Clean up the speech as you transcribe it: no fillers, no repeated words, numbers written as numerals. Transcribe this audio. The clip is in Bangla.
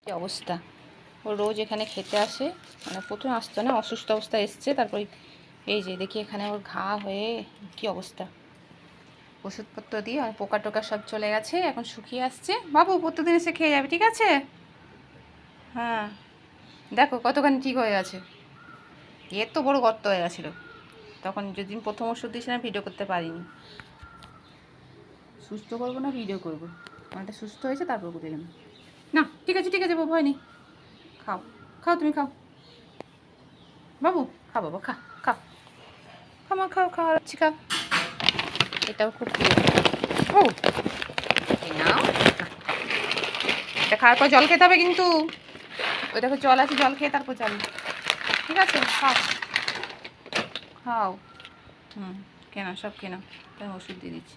কি অবস্থা, ও রোজ এখানে খেতে আসে, মানে প্রথমে আসতো না, অসুস্থ অবস্থা এসছে, তারপর এই যে দেখি এখানে ওর ঘা হয়ে কি অবস্থা। ওষুধপত্র দিয়ে আর পোকা টোকা সব চলে গেছে, এখন শুকিয়ে আসছে। বাবু প্রত্যেকদিন এসে খেয়ে যাবে, ঠিক আছে? হ্যাঁ, দেখো কতখানি ঠিক হয়ে গেছে। এর তো বড় গর্ত হয়ে গেছিলো, তখন যেদিন প্রথম ওষুধ দিয়েছিলাম ভিডিও করতে পারিনি। সুস্থ করবো না ভিডিও করবো, অনেকটা সুস্থ হয়েছে তারপর করে দিলাম। না ঠিক আছে ঠিক আছে বাবু, ভয় নেই, খাও খাও তুমি খাও বাবু, খাও বাবা, খা খাও, খাও খাও খাওয়া যাচ্ছি, খাও। এটাও খুব প্রিয়। ও এই নাও, এটা খাওয়ার পর জল খেতে হবে কিন্তু। ওই দেখো জল আছে, জল খেয়ে তারপর যাবে, ঠিক আছে? খাও খাও। হুম, কেনা সব কেনা, তাই ওষুধ দিয়ে দিচ্ছি।